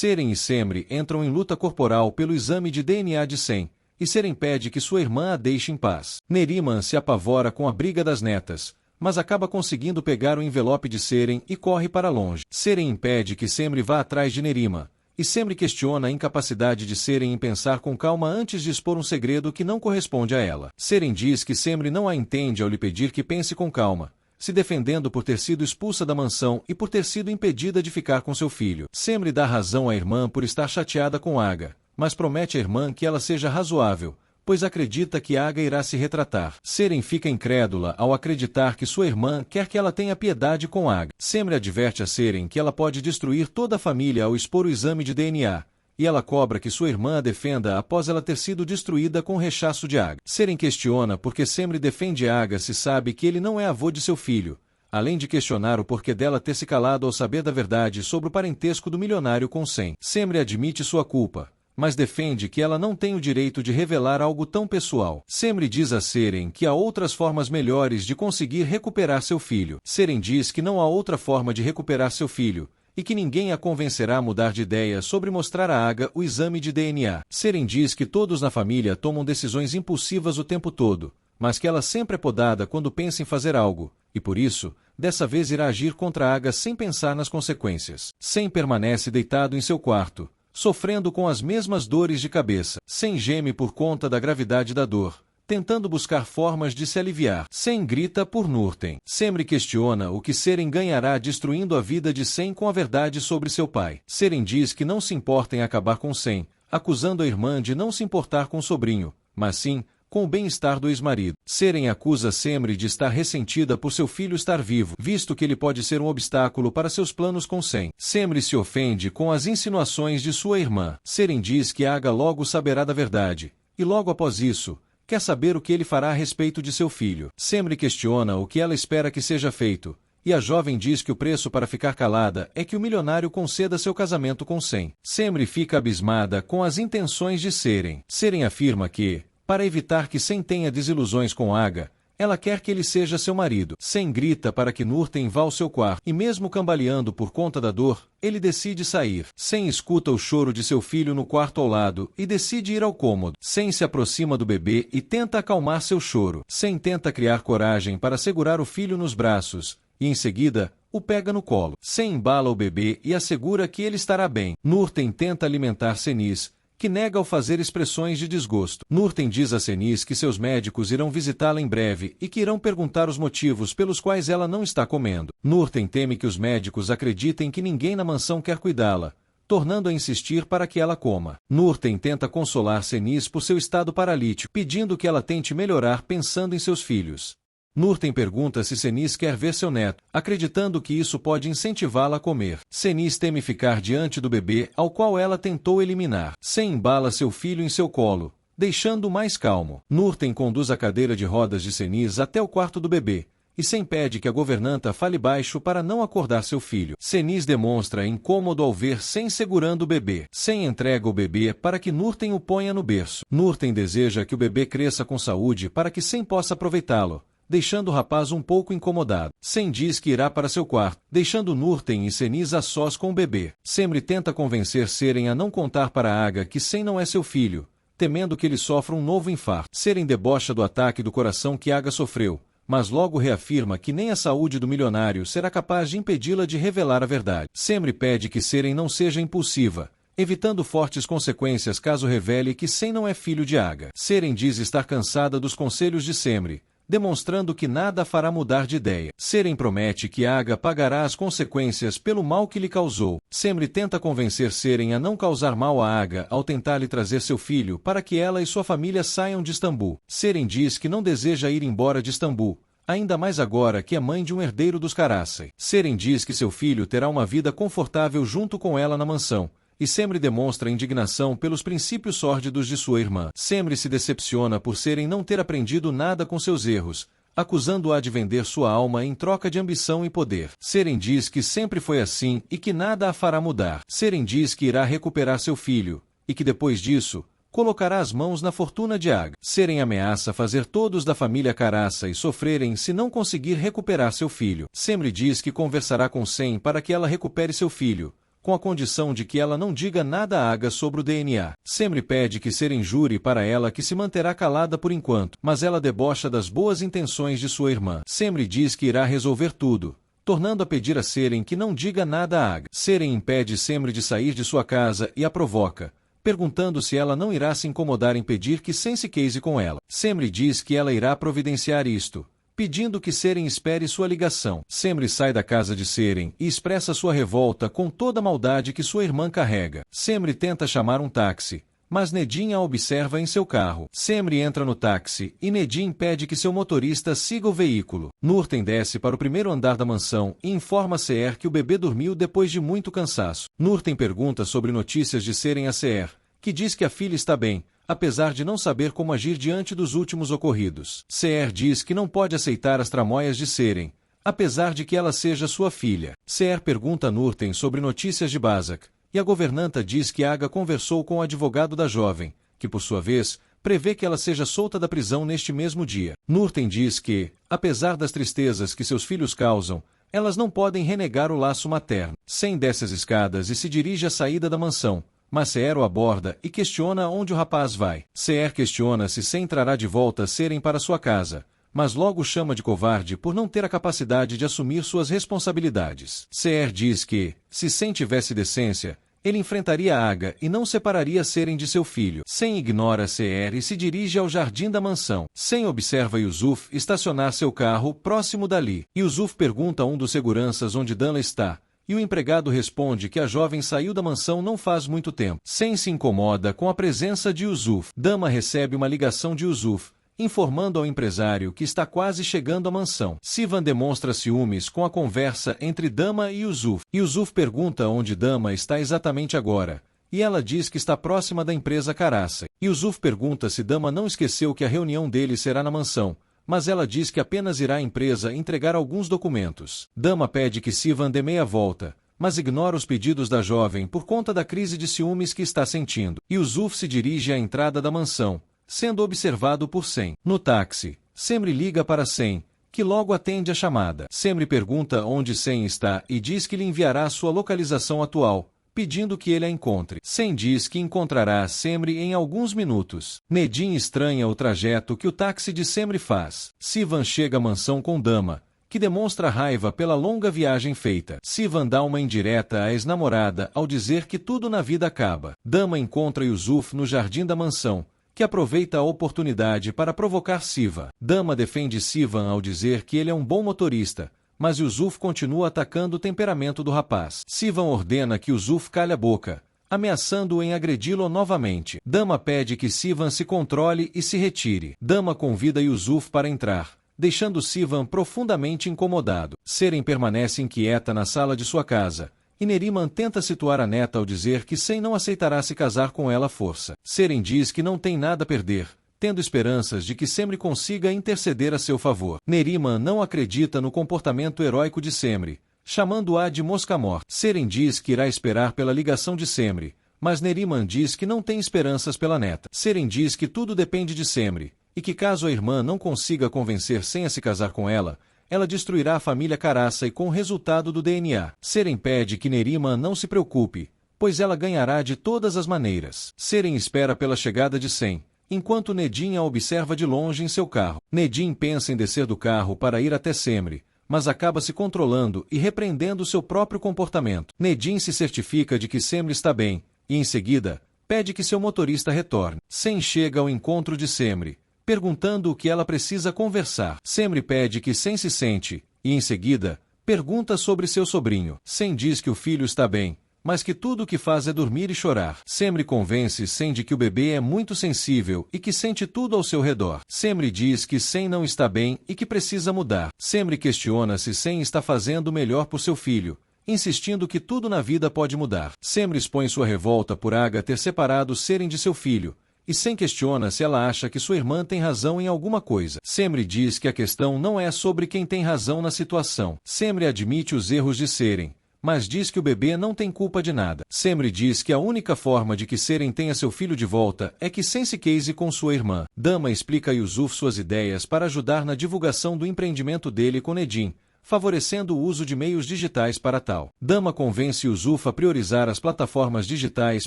Seren e Semri entram em luta corporal pelo exame de DNA de Sem, e Seren pede que sua irmã a deixe em paz. Neriman se apavora com a briga das netas, mas acaba conseguindo pegar o envelope de Seren e corre para longe. Seren impede que Semri vá atrás de Neriman, e Semri questiona a incapacidade de Seren em pensar com calma antes de expor um segredo que não corresponde a ela. Seren diz que Semri não a entende ao lhe pedir que pense com calma, se defendendo por ter sido expulsa da mansão e por ter sido impedida de ficar com seu filho. Semri dá razão à irmã por estar chateada com Aga, mas promete à irmã que ela seja razoável, pois acredita que Aga irá se retratar. Seren fica incrédula ao acreditar que sua irmã quer que ela tenha piedade com Aga. Semri adverte a Seren que ela pode destruir toda a família ao expor o exame de DNA, e ela cobra que sua irmã a defenda após ela ter sido destruída com o rechaço de Aga. Seren questiona por que Semri defende Aga se sabe que ele não é avô de seu filho, além de questionar o porquê dela ter se calado ao saber da verdade sobre o parentesco do milionário com Sem. Semri admite sua culpa, mas defende que ela não tem o direito de revelar algo tão pessoal. Semri diz a Seren que há outras formas melhores de conseguir recuperar seu filho. Seren diz que não há outra forma de recuperar seu filho, e que ninguém a convencerá a mudar de ideia sobre mostrar a Aga o exame de DNA. Seren diz que todos na família tomam decisões impulsivas o tempo todo, mas que ela sempre é podada quando pensa em fazer algo, e por isso, dessa vez irá agir contra Aga sem pensar nas consequências. Sem permanece deitado em seu quarto, sofrendo com as mesmas dores de cabeça. Sem geme por conta da gravidade da dor, tentando buscar formas de se aliviar. Sem grita por Nurten. Semri questiona o que Seren ganhará destruindo a vida de Sem com a verdade sobre seu pai. Seren diz que não se importa em acabar com Sem, acusando a irmã de não se importar com o sobrinho, mas sim com o bem-estar do ex-marido. Seren acusa Semri de estar ressentida por seu filho estar vivo, visto que ele pode ser um obstáculo para seus planos com Sem. Semri se ofende com as insinuações de sua irmã. Seren diz que Aga logo saberá da verdade, e logo após isso, quer saber o que ele fará a respeito de seu filho. Semri questiona o que ela espera que seja feito, e a jovem diz que o preço para ficar calada é que o milionário conceda seu casamento com Sem. Semri fica abismada com as intenções de Seren. Seren afirma que, para evitar que Sem tenha desilusões com Aga, ela quer que ele seja seu marido. Sem grita para que Nurten vá ao seu quarto, e mesmo cambaleando por conta da dor, ele decide sair. Sem escuta o choro de seu filho no quarto ao lado e decide ir ao cômodo. Sem se aproxima do bebê e tenta acalmar seu choro. Sem tenta criar coragem para segurar o filho nos braços, e em seguida, o pega no colo. Sem embala o bebê e assegura que ele estará bem. Nurten tenta alimentar Senis, que nega ao fazer expressões de desgosto. Nurten diz a Senis que seus médicos irão visitá-la em breve e que irão perguntar os motivos pelos quais ela não está comendo. Nurten teme que os médicos acreditem que ninguém na mansão quer cuidá-la, tornando a insistir para que ela coma. Nurten tenta consolar Senis por seu estado paralítico, pedindo que ela tente melhorar pensando em seus filhos. Nurten pergunta se Senis quer ver seu neto, acreditando que isso pode incentivá-la a comer. Senis teme ficar diante do bebê, ao qual ela tentou eliminar. Sem embala seu filho em seu colo, deixando-o mais calmo. Nurten conduz a cadeira de rodas de Senis até o quarto do bebê, e Sem pede que a governanta fale baixo para não acordar seu filho. Senis demonstra incômodo ao ver Sem segurando o bebê. Sem entrega o bebê para que Nurten o ponha no berço. Nurten deseja que o bebê cresça com saúde para que Sem possa aproveitá-lo, deixando o rapaz um pouco incomodado. Sem diz que irá para seu quarto, deixando Nurten e Senis a sós com o bebê. Semri tenta convencer Seren a não contar para Aga que Sem não é seu filho, temendo que ele sofra um novo infarto. Seren debocha do ataque do coração que Aga sofreu, mas logo reafirma que nem a saúde do milionário será capaz de impedi-la de revelar a verdade. Semri pede que Seren não seja impulsiva, evitando fortes consequências caso revele que Sem não é filho de Aga. Seren diz estar cansada dos conselhos de Semri, demonstrando que nada a fará mudar de ideia. Seren promete que Aga pagará as consequências pelo mal que lhe causou. Semri tenta convencer Seren a não causar mal a Aga ao tentar lhe trazer seu filho para que ela e sua família saiam de Istambul. Seren diz que não deseja ir embora de Istambul, ainda mais agora que é mãe de um herdeiro dos Karaçai. Seren diz que seu filho terá uma vida confortável junto com ela na mansão, e Semri demonstra indignação pelos princípios sórdidos de sua irmã. Semri se decepciona por Seren não ter aprendido nada com seus erros, acusando-a de vender sua alma em troca de ambição e poder. Seren diz que sempre foi assim e que nada a fará mudar. Seren diz que irá recuperar seu filho, e que depois disso, colocará as mãos na fortuna de Aga. Seren ameaça fazer todos da família Karaçai sofrerem se não conseguir recuperar seu filho. Semri diz que conversará com Sem para que ela recupere seu filho, com a condição de que ela não diga nada a Aga sobre o DNA. Semri pede que Seren jure para ela que se manterá calada por enquanto, mas ela debocha das boas intenções de sua irmã. Semri diz que irá resolver tudo, tornando a pedir a Seren que não diga nada a Aga. Seren impede Semri de sair de sua casa e a provoca, perguntando se ela não irá se incomodar em pedir que Sen se case com ela. Semri diz que ela irá providenciar isto, pedindo que Seren espere sua ligação. Semri sai da casa de Seren e expressa sua revolta com toda a maldade que sua irmã carrega. Semri tenta chamar um táxi, mas Nedin a observa em seu carro. Semri entra no táxi e Nedin pede que seu motorista siga o veículo. Nurten desce para o primeiro andar da mansão e informa a Seher que o bebê dormiu depois de muito cansaço. Nurten pergunta sobre notícias de Seren a Seher, que diz que a filha está bem, apesar de não saber como agir diante dos últimos ocorridos. Seher diz que não pode aceitar as tramóias de Seren, apesar de que ela seja sua filha. Seher pergunta a Nurten sobre notícias de Bazak, e a governanta diz que Aga conversou com o advogado da jovem, que por sua vez, prevê que ela seja solta da prisão neste mesmo dia. Nurten diz que, apesar das tristezas que seus filhos causam, elas não podem renegar o laço materno. Sen desce as escadas e se dirige à saída da mansão, mas Seher o aborda e questiona onde o rapaz vai. Seher questiona se Sen trará de volta Seren para sua casa, mas logo o chama de covarde por não ter a capacidade de assumir suas responsabilidades. Seher diz que, se Sen tivesse decência, ele enfrentaria Aga e não separaria Seren de seu filho. Sen ignora Seher e se dirige ao jardim da mansão. Sen observa Yusuf estacionar seu carro próximo dali. Yusuf pergunta a um dos seguranças onde Danla está, e o empregado responde que a jovem saiu da mansão não faz muito tempo. Sen se incomoda com a presença de Yusuf. Dama recebe uma ligação de Yusuf, informando ao empresário que está quase chegando à mansão. Sivan demonstra ciúmes com a conversa entre Dama e Yusuf. Yusuf pergunta onde Dama está exatamente agora, e ela diz que está próxima da empresa Caraça. Yusuf pergunta se Dama não esqueceu que a reunião dele será na mansão, mas ela diz que apenas irá à empresa entregar alguns documentos. Dama pede que Sivan dê meia volta, mas ignora os pedidos da jovem por conta da crise de ciúmes que está sentindo. Yusuf se dirige à entrada da mansão, sendo observado por Sen. No táxi, Semri liga para Sen, que logo atende a chamada. Semri pergunta onde Sen está e diz que lhe enviará sua localização atual, pedindo que ele a encontre. Sen diz que encontrará Semri em alguns minutos. Nedin estranha o trajeto que o táxi de Semri faz. Sivan chega à mansão com Dama, que demonstra raiva pela longa viagem feita. Sivan dá uma indireta à ex-namorada ao dizer que tudo na vida acaba. Dama encontra Yusuf no jardim da mansão, que aproveita a oportunidade para provocar Sivan. Dama defende Sivan ao dizer que ele é um bom motorista, mas Yusuf continua atacando o temperamento do rapaz. Sivan ordena que Yusuf calhe a boca, ameaçando-o em agredi-lo novamente. Dama pede que Sivan se controle e se retire. Dama convida Yusuf para entrar, deixando Sivan profundamente incomodado. Seren permanece inquieta na sala de sua casa, e Neriman tenta situar a neta ao dizer que Sen não aceitará se casar com ela à força. Seren diz que não tem nada a perder, tendo esperanças de que Semri consiga interceder a seu favor. Neriman não acredita no comportamento heróico de Semri, chamando-a de mosca-morta. Seren diz que irá esperar pela ligação de Semri, mas Neriman diz que não tem esperanças pela neta. Seren diz que tudo depende de Semri, e que caso a irmã não consiga convencer Sen a se casar com ela destruirá a família Caraça e com o resultado do DNA. Seren pede que Neriman não se preocupe, pois ela ganhará de todas as maneiras. Seren espera pela chegada de Sen, enquanto Nedin a observa de longe em seu carro. Nedin pensa em descer do carro para ir até Semri, mas acaba se controlando e repreendendo seu próprio comportamento. Nedin se certifica de que Semri está bem, e em seguida, pede que seu motorista retorne. Sen chega ao encontro de Semri, perguntando o que ela precisa conversar. Semri pede que Sen se sente, e em seguida, pergunta sobre seu sobrinho. Sen diz que o filho está bem, mas que tudo o que faz é dormir e chorar. Semri convence Sen de que o bebê é muito sensível e que sente tudo ao seu redor. Semri diz que Sen não está bem e que precisa mudar. Semri questiona se Sen está fazendo o melhor por seu filho, insistindo que tudo na vida pode mudar. Semri expõe sua revolta por Aga ter separado Seren de seu filho, e Sen questiona se ela acha que sua irmã tem razão em alguma coisa. Semri diz que a questão não é sobre quem tem razão na situação. Semri admite os erros de Seren, mas diz que o bebê não tem culpa de nada. Semri diz que a única forma de que Seren tenha seu filho de volta é que Sen se case com sua irmã. Dama explica a Yusuf suas ideias para ajudar na divulgação do empreendimento dele com Nedin, favorecendo o uso de meios digitais para tal. Dama convence Yusuf a priorizar as plataformas digitais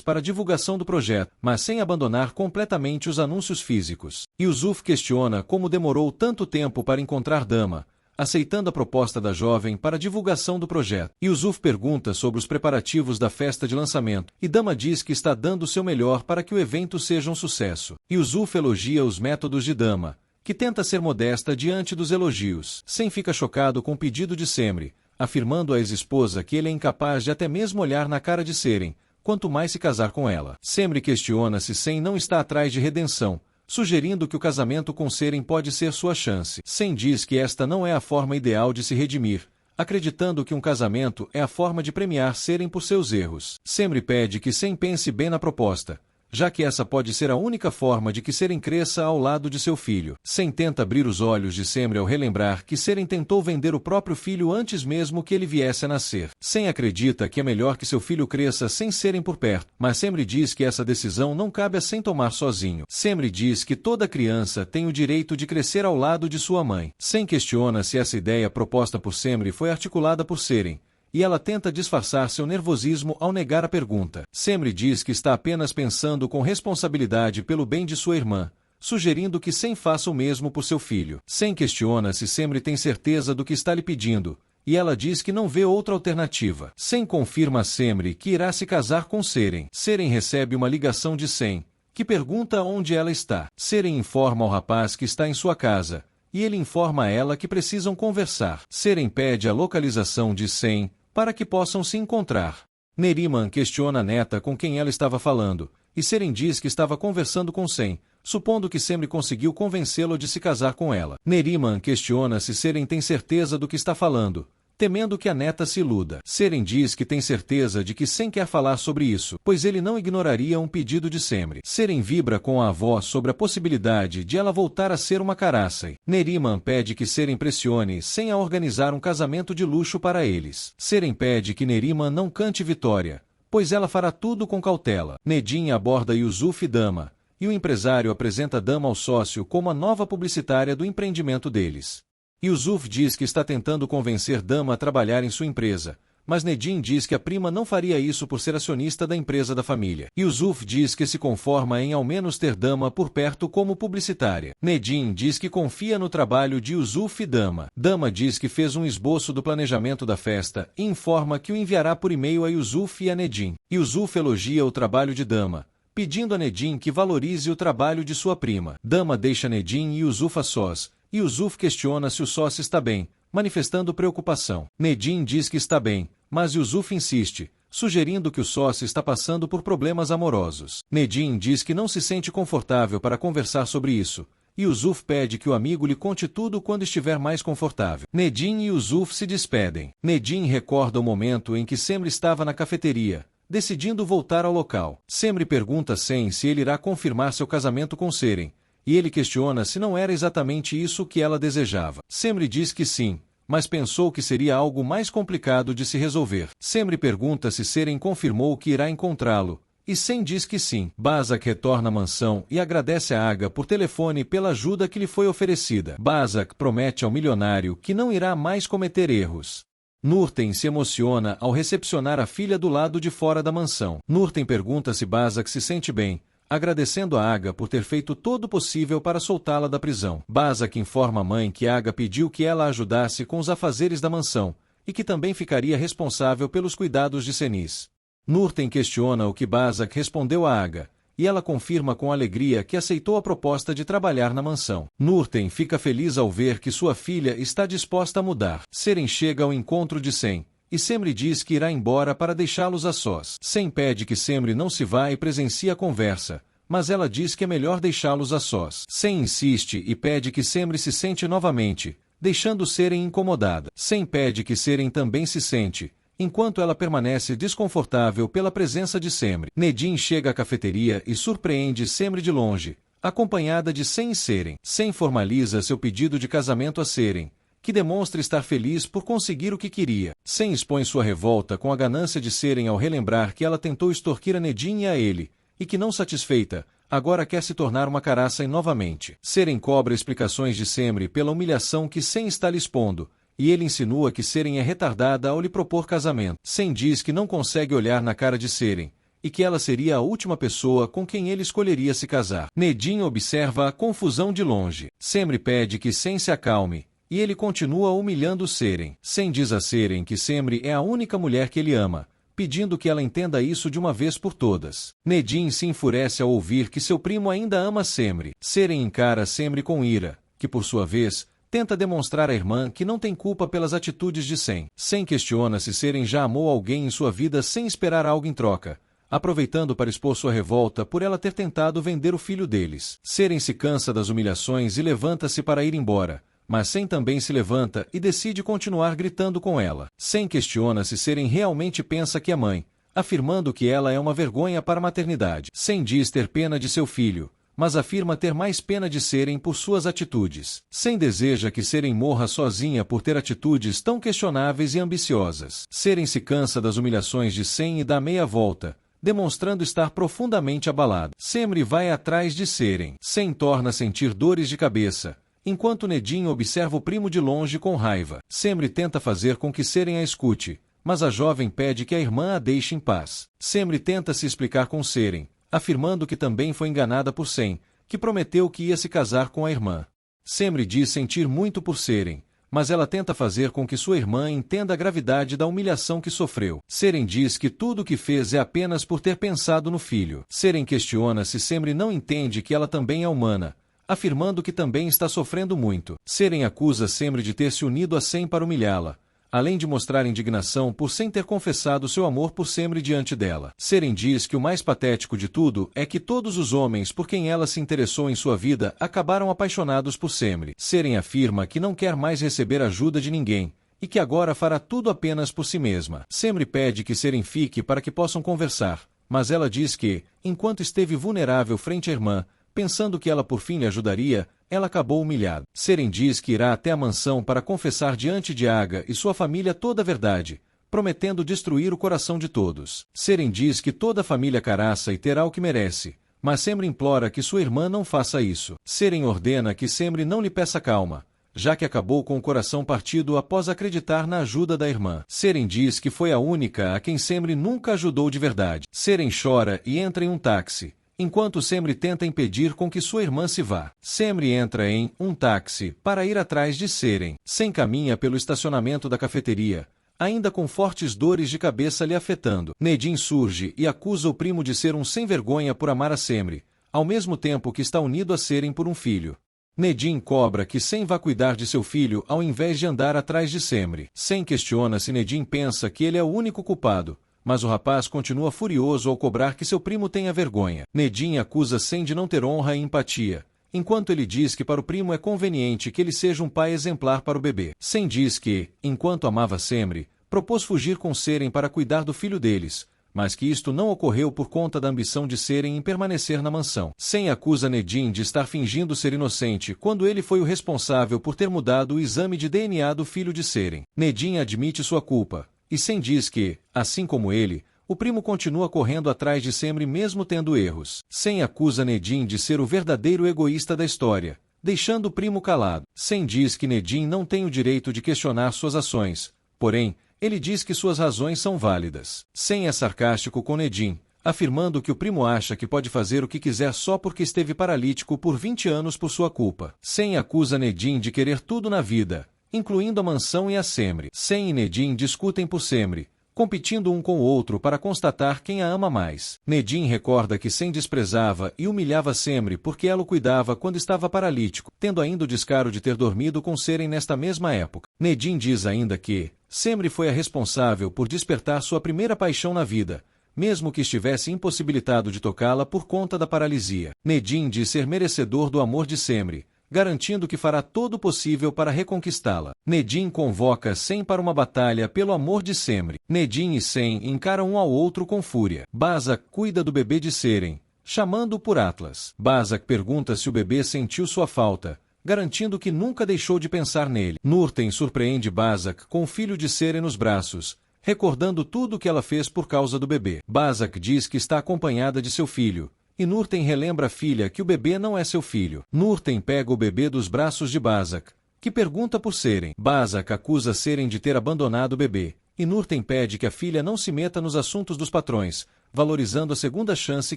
para a divulgação do projeto, mas sem abandonar completamente os anúncios físicos. Yusuf questiona como demorou tanto tempo para encontrar Dama, aceitando a proposta da jovem para a divulgação do projeto. Yusuf pergunta sobre os preparativos da festa de lançamento, e Dama diz que está dando o seu melhor para que o evento seja um sucesso. Yusuf elogia os métodos de Dama, que tenta ser modesta diante dos elogios. Sem fica chocado com o pedido de Semri, afirmando à ex-esposa que ele é incapaz de até mesmo olhar na cara de Seren, quanto mais se casar com ela. Semri questiona se Sem não está atrás de redenção, sugerindo que o casamento com Seren pode ser sua chance. Sem diz que esta não é a forma ideal de se redimir, acreditando que um casamento é a forma de premiar Seren por seus erros. Semri pede que Sem pense bem na proposta, já que essa pode ser a única forma de que Seren cresça ao lado de seu filho. Sem tenta abrir os olhos de Semri ao relembrar que Seren tentou vender o próprio filho antes mesmo que ele viesse a nascer. Sem acredita que é melhor que seu filho cresça sem Seren por perto, mas Semri diz que essa decisão não cabe a Sem tomar sozinho. Semri diz que toda criança tem o direito de crescer ao lado de sua mãe. Sem questiona se essa ideia proposta por Semri foi articulada por Seren, e ela tenta disfarçar seu nervosismo ao negar a pergunta. Semri diz que está apenas pensando com responsabilidade pelo bem de sua irmã, sugerindo que Sem faça o mesmo por seu filho. Sem questiona se Semri tem certeza do que está lhe pedindo, e ela diz que não vê outra alternativa. Sem confirma a Semri que irá se casar com Seren. Seren recebe uma ligação de Sem, que pergunta onde ela está. Seren informa ao rapaz que está em sua casa, e ele informa a ela que precisam conversar. Seren pede a localização de Sem, para que possam se encontrar. Neriman questiona a neta com quem ela estava falando, e Seren diz que estava conversando com Sem, supondo que Semri conseguiu convencê-lo de se casar com ela. Neriman questiona se Seren tem certeza do que está falando, temendo que a neta se iluda. Seren diz que tem certeza de que Sem quer falar sobre isso, pois ele não ignoraria um pedido de Semri. Seren vibra com a avó sobre a possibilidade de ela voltar a ser uma Karasai. Neriman pede que Seren pressione Sem a organizar um casamento de luxo para eles. Seren pede que Neriman não cante vitória, pois ela fará tudo com cautela. Nedin aborda Yusuf e Dama, e o empresário apresenta Dama ao sócio como a nova publicitária do empreendimento deles. Yusuf diz que está tentando convencer Dama a trabalhar em sua empresa, mas Nedin diz que a prima não faria isso por ser acionista da empresa da família. Yusuf diz que se conforma em ao menos ter Dama por perto como publicitária. Nedin diz que confia no trabalho de Yusuf e Dama. Dama diz que fez um esboço do planejamento da festa e informa que o enviará por e-mail a Yusuf e a Nedin. Yusuf elogia o trabalho de Dama, pedindo a Nedin que valorize o trabalho de sua prima. Dama deixa Nedin e Yusuf a sós, e Yusuf questiona se o sócio está bem, manifestando preocupação. Nedin diz que está bem, mas Yusuf insiste, sugerindo que o sócio está passando por problemas amorosos. Nedin diz que não se sente confortável para conversar sobre isso, e Yusuf pede que o amigo lhe conte tudo quando estiver mais confortável. Nedin e Yusuf se despedem. Nedin recorda o momento em que Semri estava na cafeteria, decidindo voltar ao local. Semri pergunta a Sem se ele irá confirmar seu casamento com Seren, e ele questiona se não era exatamente isso que ela desejava. Semri diz que sim, mas pensou que seria algo mais complicado de se resolver. Semri pergunta se Seren confirmou que irá encontrá-lo, e Sem diz que sim. Bazak retorna à mansão e agradece a Aga por telefone pela ajuda que lhe foi oferecida. Bazak promete ao milionário que não irá mais cometer erros. Nurten se emociona ao recepcionar a filha do lado de fora da mansão. Nurten pergunta se Bazak se sente bem, agradecendo a Aga por ter feito todo o possível para soltá-la da prisão. Bazak informa a mãe que Aga pediu que ela a ajudasse com os afazeres da mansão, e que também ficaria responsável pelos cuidados de Senis. Nurten questiona o que Bazak respondeu a Aga, e ela confirma com alegria que aceitou a proposta de trabalhar na mansão. Nurten fica feliz ao ver que sua filha está disposta a mudar. Seren chega ao encontro de Sem, e Semri diz que irá embora para deixá-los a sós. Sem pede que Semri não se vá e presencie a conversa, mas ela diz que é melhor deixá-los a sós. Sem insiste e pede que Semri se sente novamente, deixando Seren incomodada. Sem pede que Seren também se sente, enquanto ela permanece desconfortável pela presença de Semri. Nedin chega à cafeteria e surpreende Semri de longe, acompanhada de Sem e Seren. Sem formaliza seu pedido de casamento a Seren, que demonstra estar feliz por conseguir o que queria. Sem expõe sua revolta com a ganância de Seren ao relembrar que ela tentou extorquir a Nedin e a ele, e que não satisfeita, agora quer se tornar uma Karasai novamente. Seren cobra explicações de Semri pela humilhação que Sem está lhe expondo, e ele insinua que Seren é retardada ao lhe propor casamento. Sen diz que não consegue olhar na cara de Seren, e que ela seria a última pessoa com quem ele escolheria se casar. Nedin observa a confusão de longe. Semri pede que Sen se acalme, e ele continua humilhando Seren. Sen diz a Seren que Semri é a única mulher que ele ama, pedindo que ela entenda isso de uma vez por todas. Nedin se enfurece ao ouvir que seu primo ainda ama Semri. Seren encara Semri com ira, que por sua vez, tenta demonstrar à irmã que não tem culpa pelas atitudes de Sen. Sen questiona se Seren já amou alguém em sua vida sem esperar algo em troca, aproveitando para expor sua revolta por ela ter tentado vender o filho deles. Seren se cansa das humilhações e levanta-se para ir embora, mas Sen também se levanta e decide continuar gritando com ela. Sen questiona se Seren realmente pensa que é mãe, afirmando que ela é uma vergonha para a maternidade. Sen diz ter pena de seu filho, mas afirma ter mais pena de Seren por suas atitudes. Sen deseja que Seren morra sozinha por ter atitudes tão questionáveis e ambiciosas. Seren se cansa das humilhações de Sen e dá meia volta, demonstrando estar profundamente abalado. Semri vai atrás de Seren. Sen torna a sentir dores de cabeça, enquanto Nedin observa o primo de longe com raiva. Semri tenta fazer com que Seren a escute, mas a jovem pede que a irmã a deixe em paz. Semri tenta se explicar com Seren, afirmando que também foi enganada por Sen, que prometeu que ia se casar com a irmã. Semri diz sentir muito por Seren, mas ela tenta fazer com que sua irmã entenda a gravidade da humilhação que sofreu. Seren diz que tudo o que fez é apenas por ter pensado no filho. Seren questiona se Semri não entende que ela também é humana, afirmando que também está sofrendo muito. Seren acusa Semri de ter se unido a Sen para humilhá-la, além de mostrar indignação por Sen ter confessado seu amor por Semri diante dela. Seren diz que o mais patético de tudo é que todos os homens por quem ela se interessou em sua vida acabaram apaixonados por Semri. Seren afirma que não quer mais receber ajuda de ninguém, e que agora fará tudo apenas por si mesma. Semri pede que Seren fique para que possam conversar, mas ela diz que, enquanto esteve vulnerável frente à irmã, pensando que ela por fim lhe ajudaria, ela acabou humilhada. Seren diz que irá até a mansão para confessar diante de Aga e sua família toda a verdade, prometendo destruir o coração de todos. Seren diz que toda a família caraça e terá o que merece, mas Semri implora que sua irmã não faça isso. Seren ordena que Semri não lhe peça calma, já que acabou com o coração partido após acreditar na ajuda da irmã. Seren diz que foi a única a quem Semri nunca ajudou de verdade. Seren chora e entra em um táxi, enquanto Semri tenta impedir com que sua irmã se vá. Semri entra em um táxi para ir atrás de Seren. Sen caminha pelo estacionamento da cafeteria, ainda com fortes dores de cabeça lhe afetando. Nedin surge e acusa o primo de ser um sem-vergonha por amar a Semri, ao mesmo tempo que está unido a Seren por um filho. Nedin cobra que Sen vá cuidar de seu filho ao invés de andar atrás de Semri. Sen questiona se Nedin pensa que ele é o único culpado, mas o rapaz continua furioso ao cobrar que seu primo tenha vergonha. Nedin acusa Sen de não ter honra e empatia, enquanto ele diz que para o primo é conveniente que ele seja um pai exemplar para o bebê. Sen diz que, enquanto amava Semri, propôs fugir com Seren para cuidar do filho deles, mas que isto não ocorreu por conta da ambição de Seren em permanecer na mansão. Sen acusa Nedin de estar fingindo ser inocente quando ele foi o responsável por ter mudado o exame de DNA do filho de Seren. Nedin admite sua culpa, e Sen diz que, assim como ele, o primo continua correndo atrás de Semri mesmo tendo erros. Sen acusa Nedin de ser o verdadeiro egoísta da história, deixando o primo calado. Sen diz que Nedin não tem o direito de questionar suas ações, porém, ele diz que suas razões são válidas. Sen é sarcástico com Nedin, afirmando que o primo acha que pode fazer o que quiser só porque esteve paralítico por 20 anos por sua culpa. Sen acusa Nedin de querer tudo na vida, incluindo a mansão e a Semri. Sen e Nedin discutem por Semri, competindo um com o outro para constatar quem a ama mais. Nedin recorda que Sen desprezava e humilhava Semri porque ela o cuidava quando estava paralítico, tendo ainda o descaro de ter dormido com Seren nesta mesma época. Nedin diz ainda que Semri foi a responsável por despertar sua primeira paixão na vida, mesmo que estivesse impossibilitado de tocá-la por conta da paralisia. Nedin diz ser merecedor do amor de Semri, garantindo que fará todo o possível para reconquistá-la. Nedin convoca Sen para uma batalha pelo amor de Semri. Nedin e Sen encaram um ao outro com fúria. Bazak cuida do bebê de Seren, chamando-o por Atlas. Bazak pergunta se o bebê sentiu sua falta, garantindo que nunca deixou de pensar nele. Nurten surpreende Bazak com o filho de Seren nos braços, recordando tudo o que ela fez por causa do bebê. Bazak diz que está acompanhada de seu filho, e Nurten relembra a filha que o bebê não é seu filho. Nurten pega o bebê dos braços de Bazak, que pergunta por Seren. Bazak acusa Seren de ter abandonado o bebê, e Nurten pede que a filha não se meta nos assuntos dos patrões, valorizando a segunda chance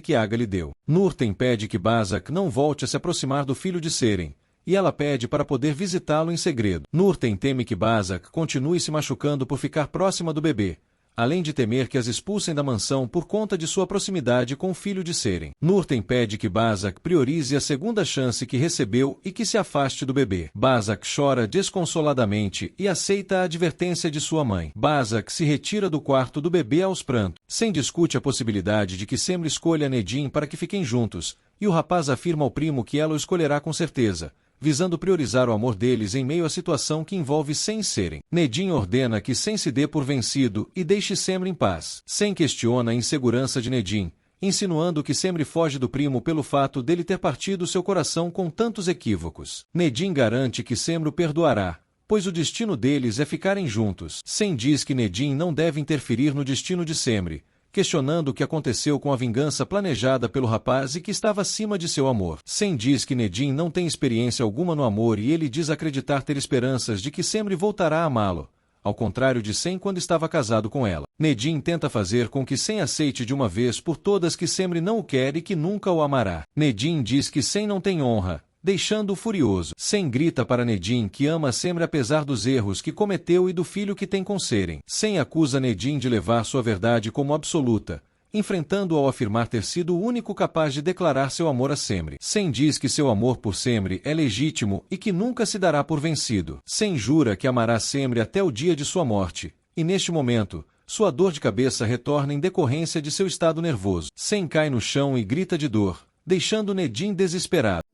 que Aga lhe deu. Nurten pede que Bazak não volte a se aproximar do filho de Seren, e ela pede para poder visitá-lo em segredo. Nurten teme que Bazak continue se machucando por ficar próxima do bebê, além de temer que as expulsem da mansão por conta de sua proximidade com o filho de Seren. Nurten pede que Bazak priorize a segunda chance que recebeu e que se afaste do bebê. Bazak chora desconsoladamente e aceita a advertência de sua mãe. Bazak se retira do quarto do bebê aos prantos. Sem discute a possibilidade de que Semra escolha Nedim para que fiquem juntos, e o rapaz afirma ao primo que ela o escolherá com certeza, visando priorizar o amor deles em meio à situação que envolve Sem e Seren. Nedim ordena que Sem se dê por vencido e deixe Semra em paz. Sem questiona a insegurança de Nedim, insinuando que Semra foge do primo pelo fato dele ter partido seu coração com tantos equívocos. Nedim garante que Semra o perdoará, pois o destino deles é ficarem juntos. Sem diz que Nedim não deve interferir no destino de Semra, questionando o que aconteceu com a vingança planejada pelo rapaz e que estava acima de seu amor. Sem diz que Nedim não tem experiência alguma no amor e ele diz acreditar ter esperanças de que Semra voltará a amá-lo, ao contrário de Sem quando estava casado com ela. Nedim tenta fazer com que Sem aceite de uma vez por todas que Semra não o quer e que nunca o amará. Nedim diz que Sem não tem honra, deixando-o furioso. Sem grita para Nedim que ama Semra apesar dos erros que cometeu e do filho que tem com Seren. Sem acusa Nedim de levar sua verdade como absoluta, enfrentando-o ao afirmar ter sido o único capaz de declarar seu amor a Semra. Sem diz que seu amor por Semra é legítimo e que nunca se dará por vencido. Sem jura que amará Semra até o dia de sua morte, e neste momento, sua dor de cabeça retorna em decorrência de seu estado nervoso. Sem cai no chão e grita de dor, deixando Nedim desesperado.